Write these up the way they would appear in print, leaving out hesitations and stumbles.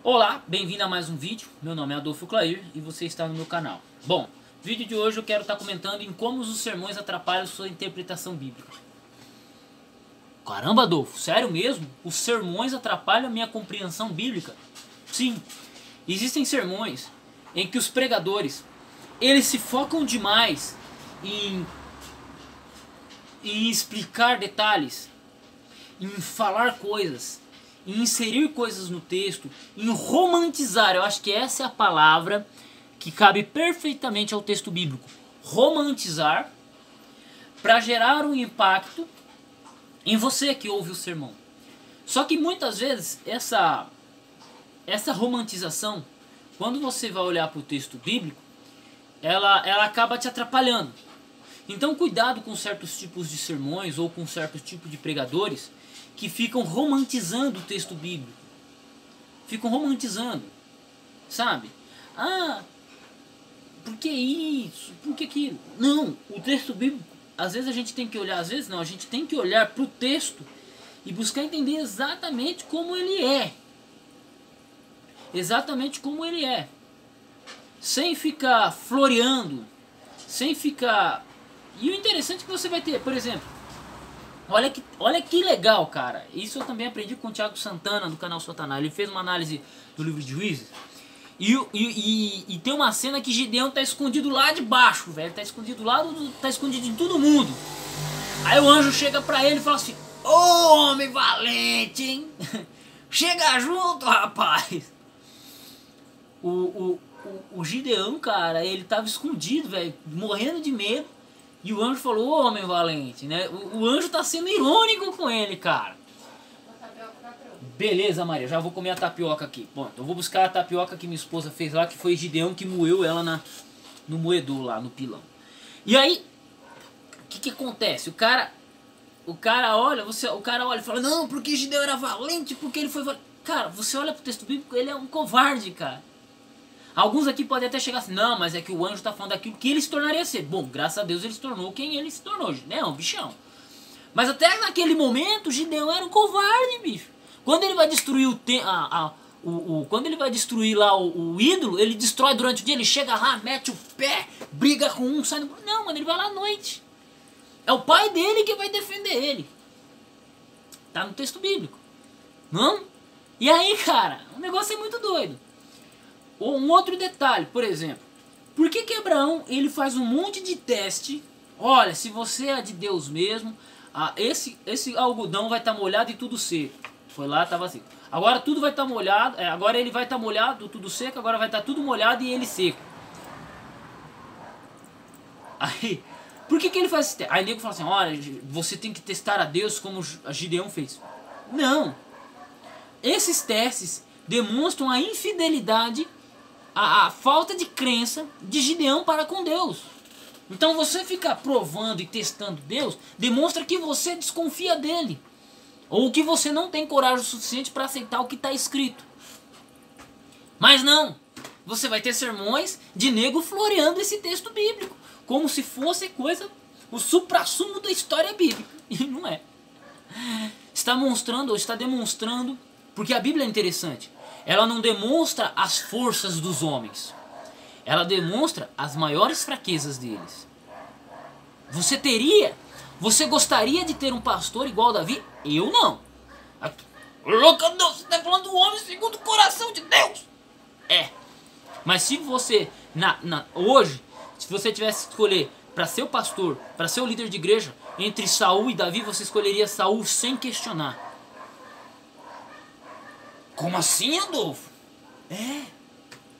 Olá, bem-vindo a mais um vídeo. Meu nome é Adolfo Clair e você está no meu canal. Bom, no vídeo de hoje eu quero estar comentando em como os sermões atrapalham sua interpretação bíblica. Caramba, Adolfo, sério mesmo? Os sermões atrapalham a minha compreensão bíblica? Sim, existem sermões em que os pregadores eles se focam demais em explicar detalhes, em falar coisas, em inserir coisas no texto, em romantizar. Eu acho que essa é a palavra que cabe perfeitamente ao texto bíblico. Romantizar para gerar um impacto em você que ouve o sermão. Só que muitas vezes essa romantização, quando você vai olhar para o texto bíblico, ela acaba te atrapalhando. Então cuidado com certos tipos de sermões ou com certos tipos de pregadores que ficam romantizando o texto bíblico. Ficam romantizando, sabe? Ah, por que isso? Por que aquilo? Não, o texto bíblico, às vezes a gente tem que olhar, às vezes não, a gente tem que olhar para o texto e buscar entender exatamente como ele é. Exatamente como ele é. Sem ficar floreando, sem ficar... E o interessante é que você vai ter, por exemplo, olha que legal, cara. Isso eu também aprendi com o Thiago Santana, do canal Satanás. Ele fez uma análise do livro de Juízes. E tem uma cena que Gideão tá escondido lá de baixo, velho. Tá escondido lá, tá escondido de todo mundo. Aí o anjo chega pra ele e fala assim: ô homem valente, hein? Chega junto, rapaz. O Gideão, cara, ele tava escondido, velho, morrendo de medo. E o anjo falou: ô homem valente, né? O anjo tá sendo irônico com ele, cara. Beleza, Maria, já vou comer a tapioca aqui. Bom, então eu vou buscar a tapioca que minha esposa fez lá, que foi Gideão que moeu ela no moedor lá, no pilão. E aí, o que acontece? O cara olha, o cara olha e fala: não, porque Gideão era valente, porque ele foi valente. Cara, você olha pro texto bíblico, ele é um covarde, cara. Alguns aqui podem até chegar assim: não, mas é que o anjo está falando daquilo que ele se tornaria a ser. Bom, graças a Deus ele se tornou quem ele se tornou, Gideão, bichão. Mas até naquele momento, Gideão era um covarde, bicho. Quando ele vai destruir quando ele vai destruir lá o ídolo, ele destrói durante o dia, ele chega lá, mete o pé, briga com um, sai... Não, mano, ele vai lá à noite. É o pai dele que vai defender ele. Tá no texto bíblico. Não? E aí, cara, o negócio é muito doido. Um outro detalhe, por exemplo, por que Abraão ele faz um monte de teste? Olha, se você é de Deus mesmo, esse algodão vai estar molhado e tudo seco. Foi lá, estava assim. Agora tudo vai estar molhado, agora ele vai estar molhado, tudo seco, agora vai estar tudo molhado e ele seco. Aí, por que ele faz esse teste? Aí o nego fala assim: olha, você tem que testar a Deus como a Gideão fez. Não. Esses testes demonstram a infidelidade, a falta de crença de Gideão para com Deus. Então você ficar provando e testando Deus demonstra que você desconfia dele, ou que você não tem coragem suficiente para aceitar o que está escrito. Mas não, você vai ter sermões de nego floreando esse texto bíblico como se fosse coisa, o suprassumo da história bíblica. E não é. Está mostrando, ou está demonstrando, porque a Bíblia é interessante. Ela não demonstra as forças dos homens. Ela demonstra as maiores fraquezas deles. Você gostaria de ter um pastor igual Davi? Eu não. Louca, Deus, você está falando do homem segundo o coração de Deus. É. Mas se você, hoje, se você tivesse que escolher para ser o pastor, para ser o líder de igreja, entre Saul e Davi, você escolheria Saul sem questionar. Como assim, Adolfo? É.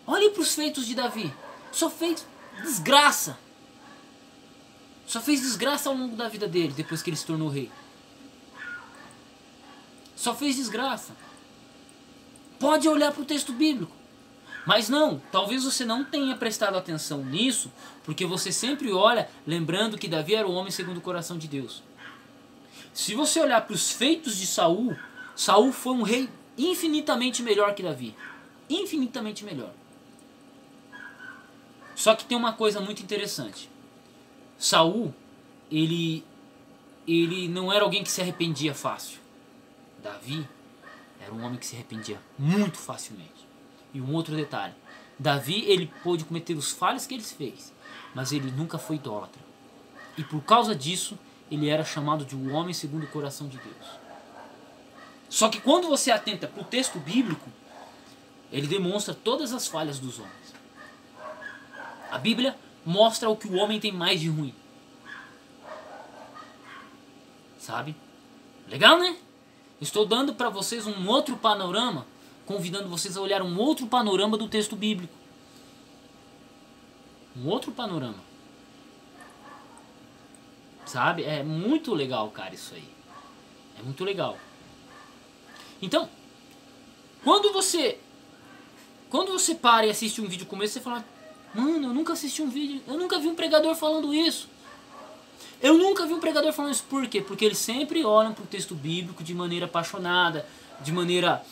Olhe para os feitos de Davi. Só fez desgraça. Só fez desgraça ao longo da vida dele, depois que ele se tornou rei. Só fez desgraça. Pode olhar para o texto bíblico. Mas não, talvez você não tenha prestado atenção nisso, porque você sempre olha lembrando que Davi era o homem segundo o coração de Deus. Se você olhar para os feitos de Saul, Saul foi um rei infinitamente melhor que Davi. Infinitamente melhor. Só que tem uma coisa muito interessante. Saul, ele não era alguém que se arrependia fácil. Davi era um homem que se arrependia muito facilmente. E um outro detalhe, Davi, ele pôde cometer os falhas que ele fez, mas ele nunca foi idólatra. E por causa disso, ele era chamado de um homem segundo o coração de Deus. Só que quando você atenta para o texto bíblico, ele demonstra todas as falhas dos homens. A Bíblia mostra o que o homem tem mais de ruim. Sabe? Legal, né? Estou dando para vocês um outro panorama, convidando vocês a olhar um outro panorama do texto bíblico. Um outro panorama. Sabe? É muito legal, cara, isso aí. É muito legal. Então, quando você para e assiste um vídeo como esse, você fala: mano, eu nunca assisti um vídeo, eu nunca vi um pregador falando isso. Eu nunca vi um pregador falando isso. Por quê? Porque eles sempre olham para o texto bíblico de maneira apaixonada, de maneira,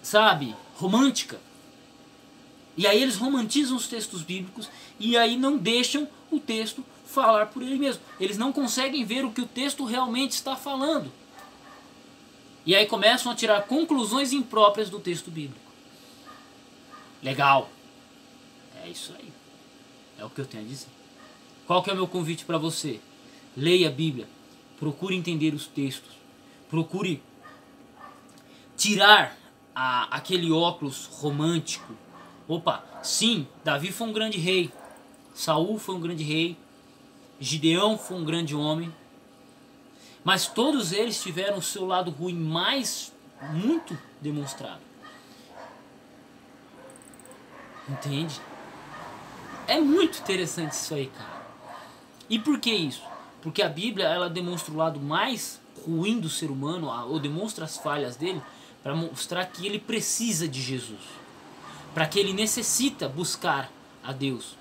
sabe, romântica. E aí eles romantizam os textos bíblicos e aí não deixam o texto falar por ele mesmo. Eles não conseguem ver o que o texto realmente está falando. E aí começam a tirar conclusões impróprias do texto bíblico. Legal. É isso aí. É o que eu tenho a dizer. Qual que é o meu convite para você? Leia a Bíblia. Procure entender os textos. Procure tirar aquele óculos romântico. Opa, sim, Davi foi um grande rei. Saul foi um grande rei. Gideão foi um grande homem. Mas todos eles tiveram o seu lado ruim muito demonstrado. Entende? É muito interessante isso aí, cara. E por que isso? Porque a Bíblia, ela demonstra o lado mais ruim do ser humano, ou demonstra as falhas dele, para mostrar que ele precisa de Jesus. Para que ele necessita buscar a Deus.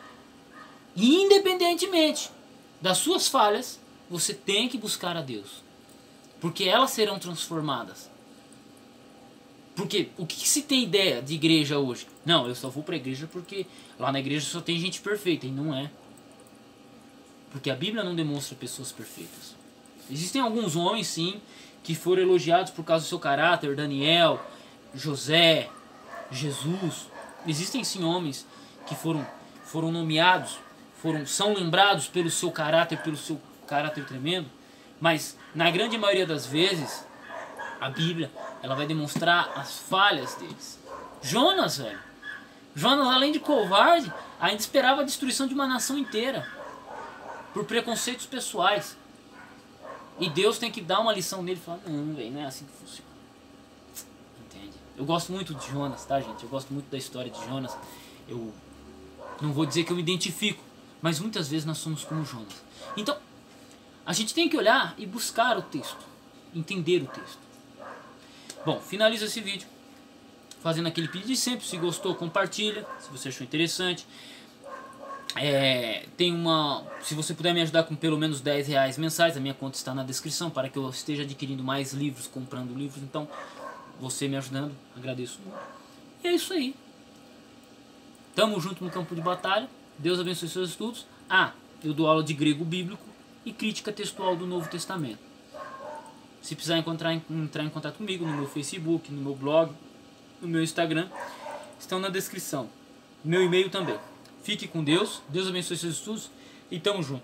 E independentemente das suas falhas, você tem que buscar a Deus. Porque elas serão transformadas. Porque o que se tem ideia de igreja hoje? Não, eu só vou para a igreja porque lá na igreja só tem gente perfeita. E não é. Porque a Bíblia não demonstra pessoas perfeitas. Existem alguns homens, sim, que foram elogiados por causa do seu caráter. Daniel, José, Jesus. Existem, sim, homens que foram nomeados, são lembrados pelo seu caráter tremendo. Mas, na grande maioria das vezes, a Bíblia, ela vai demonstrar as falhas deles. Jonas, velho. Jonas, além de covarde, ainda esperava a destruição de uma nação inteira. Por preconceitos pessoais. E Deus tem que dar uma lição nele e falar: não, velho, não é assim que funciona. Entende? Eu gosto muito de Jonas, tá, gente? Eu gosto muito da história de Jonas. Eu não vou dizer que eu me identifico, mas muitas vezes nós somos como Jonas. Então, a gente tem que olhar e buscar o texto. Entender o texto. Bom, finalizo esse vídeo fazendo aquele pedido de sempre. Se gostou, compartilha. Se você achou interessante. Se você puder me ajudar com pelo menos R$10 mensais, a minha conta está na descrição para que eu esteja adquirindo mais livros, comprando livros. Então, você me ajudando, agradeço muito. E é isso aí. Tamo junto no campo de batalha. Deus abençoe seus estudos. Eu dou aula de grego bíblico e crítica textual do Novo Testamento. Se precisar entrar em contato comigo no meu Facebook, no meu blog, no meu Instagram, estão na descrição. Meu e-mail também. Fique com Deus, Deus abençoe seus estudos e tamo junto.